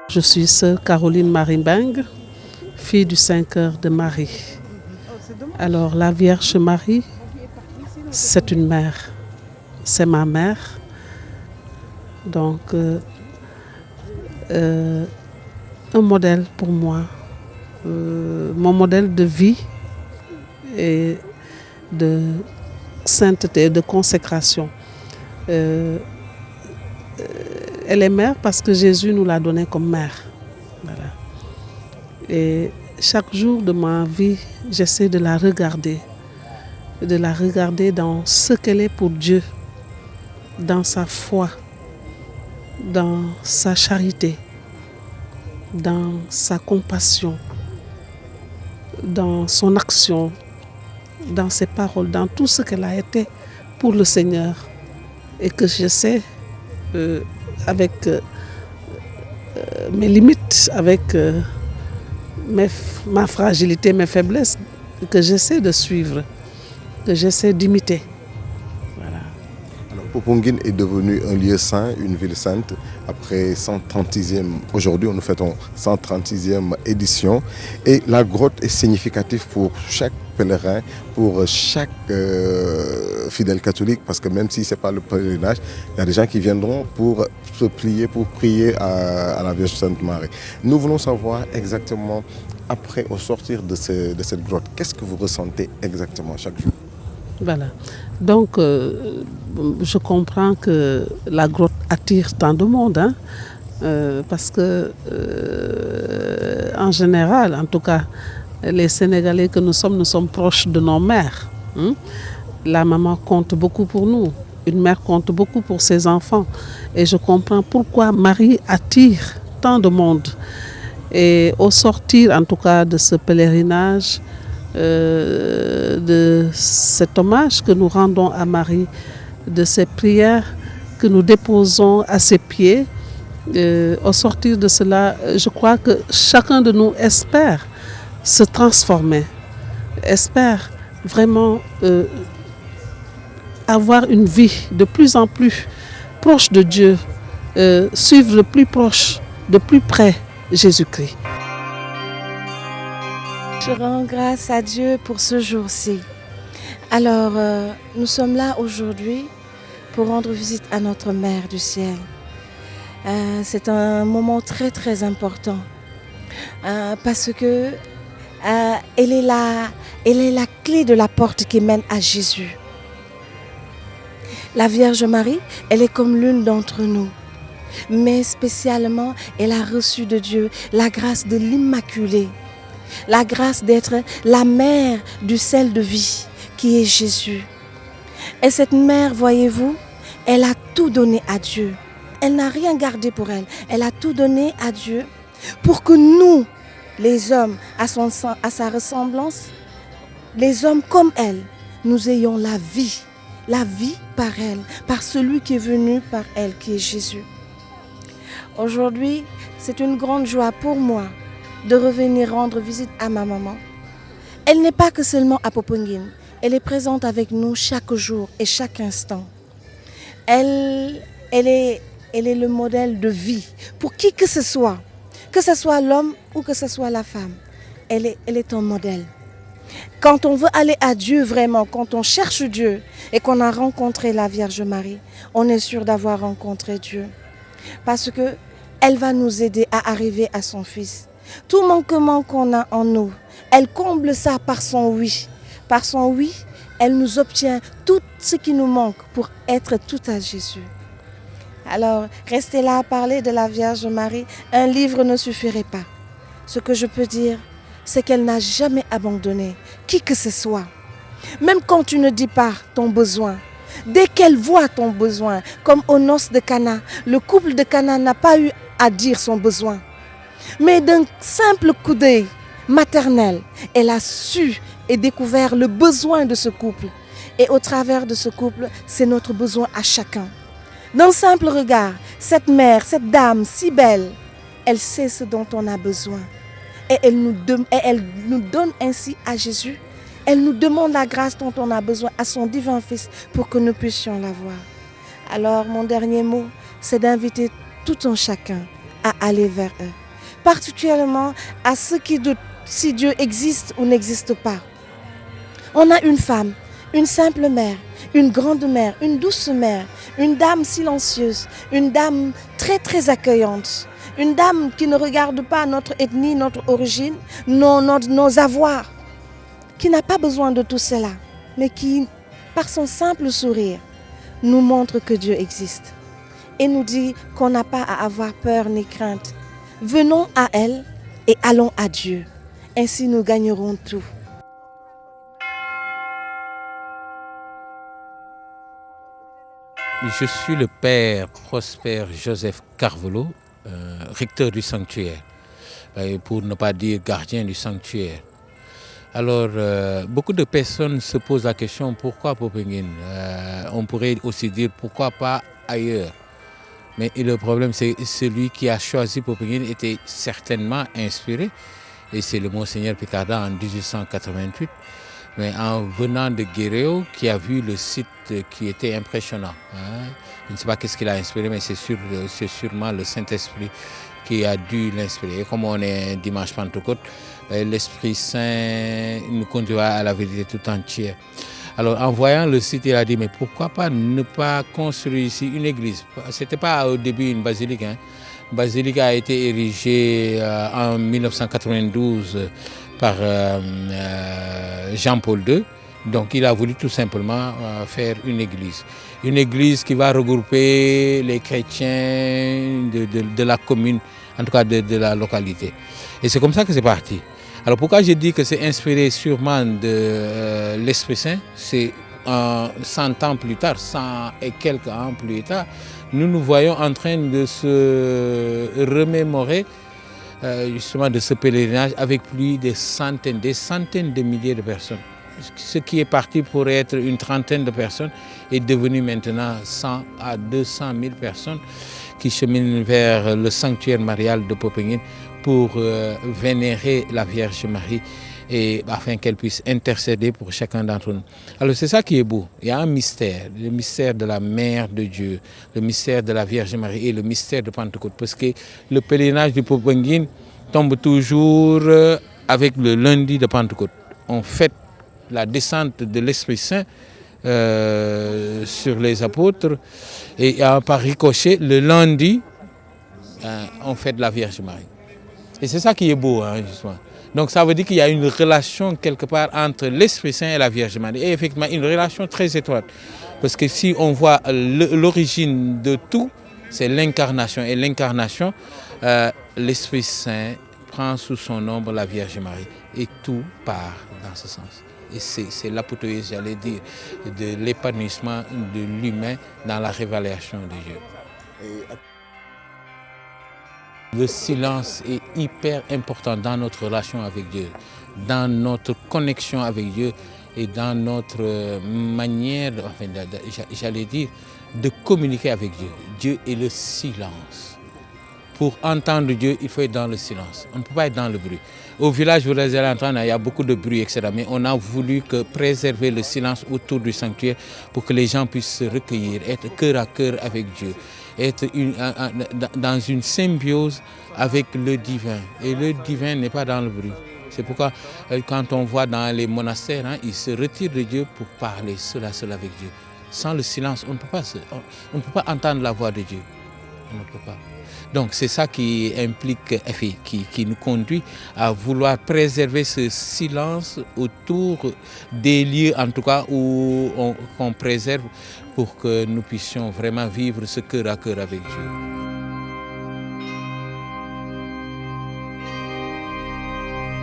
Je suis sœur Caroline Marimbang, fille du 5 heures de Marie. Alors la Vierge Marie, c'est une mère, c'est ma mère. Donc un modèle pour moi, mon modèle de vie et de sainteté, de consécration. Elle est mère parce que Jésus nous l'a donnée comme mère. Voilà. Et chaque jour de ma vie, j'essaie de la regarder dans ce qu'elle est pour Dieu, dans sa foi, dans sa charité, dans sa compassion, dans son action, dans ses paroles, dans tout ce qu'elle a été pour le Seigneur. Et que j'essaie, avec mes limites, avec ma fragilité, mes faiblesses, que j'essaie de suivre, que j'essaie d'imiter. Voilà. Alors, Popenguine est devenu un lieu saint, une ville sainte, après 136e. Aujourd'hui, nous fêtons 136e édition. Et la grotte est significative pour chaque pèlerin, pour chaque fidèle catholique, parce que même si ce n'est pas le pèlerinage, il y a des gens qui viendront pour se plier, pour prier à la Vierge Sainte Marie. Nous voulons savoir exactement, après, au sortir de cette grotte, qu'est-ce que vous ressentez exactement chaque jour? Voilà. Donc, je comprends que la grotte attire tant de monde, hein, parce que, en général, en tout cas, les Sénégalais que nous sommes proches de nos mères. Hein. La maman compte beaucoup pour nous. Une mère compte beaucoup pour ses enfants. Et je comprends pourquoi Marie attire tant de monde. Et au sortir, en tout cas, de ce pèlerinage, de cet hommage que nous rendons à Marie, de ces prières que nous déposons à ses pieds, au sortir de cela, je crois que chacun de nous espère se transformer, espère vraiment avoir une vie de plus en plus proche de Dieu, suivre de plus proche, de plus près Jésus-Christ. Je rends grâce à Dieu pour ce jour-ci. Alors, nous sommes là aujourd'hui pour rendre visite à notre Mère du Ciel. C'est un moment très très important parce que elle est la clé de la porte qui mène à Jésus. La Vierge Marie, elle est comme l'une d'entre nous. Mais spécialement, elle a reçu de Dieu la grâce de l'Immaculée. La grâce d'être la mère du sel de vie qui est Jésus. Et cette mère, voyez-vous, elle a tout donné à Dieu. Elle n'a rien gardé pour elle. Elle a tout donné à Dieu pour que nous, les hommes, à sa ressemblance, les hommes comme elle, nous ayons la vie par elle, par celui qui est venu par elle, qui est Jésus. Aujourd'hui, c'est une grande joie pour moi de revenir rendre visite à ma maman. Elle n'est pas que seulement à Popenguine, elle est présente avec nous chaque jour et chaque instant. Elle est le modèle de vie pour qui que ce soit l'homme ou que ce soit la femme. Elle est un modèle. Quand on veut aller à Dieu vraiment, quand on cherche Dieu et qu'on a rencontré la Vierge Marie, on est sûr d'avoir rencontré Dieu. Parce qu'elle va nous aider à arriver à son Fils. Tout manquement qu'on a en nous, elle comble ça par son oui. Par son oui, elle nous obtient tout ce qui nous manque pour être tout à Jésus. Alors, rester là à parler de la Vierge Marie, un livre ne suffirait pas. Ce que je peux dire, c'est qu'elle n'a jamais abandonné qui que ce soit. Même quand tu ne dis pas ton besoin, dès qu'elle voit ton besoin, comme aux noces de Cana, le couple de Cana n'a pas eu à dire son besoin. Mais d'un simple coup d'œil maternel, elle a su et découvert le besoin de ce couple. Et au travers de ce couple, c'est notre besoin à chacun. D'un simple regard, cette mère, cette dame si belle, elle sait ce dont on a besoin. Et elle nous donne ainsi à Jésus. Elle nous demande la grâce dont on a besoin à son divin Fils pour que nous puissions l'avoir. Alors mon dernier mot, c'est d'inviter tout un chacun à aller vers eux. Particulièrement à ceux qui doutent si Dieu existe ou n'existe pas. On a une femme, une simple mère, une grande mère, une douce mère, une dame silencieuse, une dame très très accueillante, une dame qui ne regarde pas notre ethnie, notre origine, nos avoirs, qui n'a pas besoin de tout cela, mais qui, par son simple sourire, nous montre que Dieu existe et nous dit qu'on n'a pas à avoir peur ni crainte. Venons à elle et allons à Dieu. Ainsi nous gagnerons tout. Je suis le père Prosper Joseph Carvelot, recteur du sanctuaire, pour ne pas dire gardien du sanctuaire. Alors, beaucoup de personnes se posent la question pourquoi Popenguine. On pourrait aussi dire pourquoi pas ailleurs. Mais le problème, c'est que celui qui a choisi Popenguine était certainement inspiré, et c'est le Monseigneur Picardat en 1888. Mais en venant de Guéréo, qui a vu le site qui était impressionnant. Je ne sais pas qu'est-ce qu'il a inspiré, mais c'est sûrement le Saint-Esprit qui a dû l'inspirer. Et comme on est dimanche Pentecôte, l'Esprit Saint nous conduira à la vérité tout entière. Alors en voyant le site, il a dit, mais pourquoi pas ne pas construire ici une église? Ce n'était pas au début une basilique. Une basilique a été érigée en 1992 par Jean-Paul II. Donc il a voulu tout simplement faire une église qui va regrouper les chrétiens de la commune, en tout cas de la localité. Et c'est comme ça que c'est parti. Alors pourquoi je dis que c'est inspiré sûrement de l'Esprit Saint, c'est 100 ans plus tard, 100 et quelques ans plus tard, nous nous voyons en train de se remémorer justement de ce pèlerinage avec plus des centaines de milliers de personnes. Ce qui est parti pour être une trentaine de personnes est devenu maintenant 100 à 200 000 personnes qui cheminent vers le sanctuaire marial de Popenguine pour vénérer la Vierge Marie et afin qu'elle puisse intercéder pour chacun d'entre nous. Alors c'est ça qui est beau. Il y a un mystère, le mystère de la Mère de Dieu, le mystère de la Vierge Marie et le mystère de Pentecôte. Parce que le pèlerinage de Popenguine tombe toujours avec le lundi de Pentecôte. On fête la descente de l'Esprit Saint sur les apôtres et par ricochet, le lundi, on fête la Vierge Marie. Et c'est ça qui est beau, justement. Donc ça veut dire qu'il y a une relation quelque part entre l'Esprit Saint et la Vierge Marie. Et effectivement, une relation très étroite. Parce que si on voit l'origine de tout, c'est l'incarnation. Et l'incarnation, l'Esprit Saint prend sous son ombre la Vierge Marie. Et tout part dans ce sens. Et c'est l'apothéose, j'allais dire, de l'épanouissement de l'humain dans la révélation de Dieu. Le silence est hyper important dans notre relation avec Dieu, dans notre connexion avec Dieu et dans notre manière, enfin, j'allais dire, de communiquer avec Dieu. Dieu est le silence. Pour entendre Dieu, il faut être dans le silence. On ne peut pas être dans le bruit. Au village, vous allez entendre, il y a beaucoup de bruit, etc. Mais on a voulu préserver le silence autour du sanctuaire pour que les gens puissent se recueillir, être cœur à cœur avec Dieu, être dans une symbiose avec le divin. Et le divin n'est pas dans le bruit. C'est pourquoi quand on voit dans les monastères, ils se retirent de Dieu pour parler seul à seul avec Dieu. Sans le silence, on ne peut pas entendre la voix de Dieu. On ne peut pas. Donc c'est ça qui implique, qui nous conduit à vouloir préserver ce silence autour des lieux, en tout cas, où on préserve pour que nous puissions vraiment vivre ce cœur à cœur avec Dieu.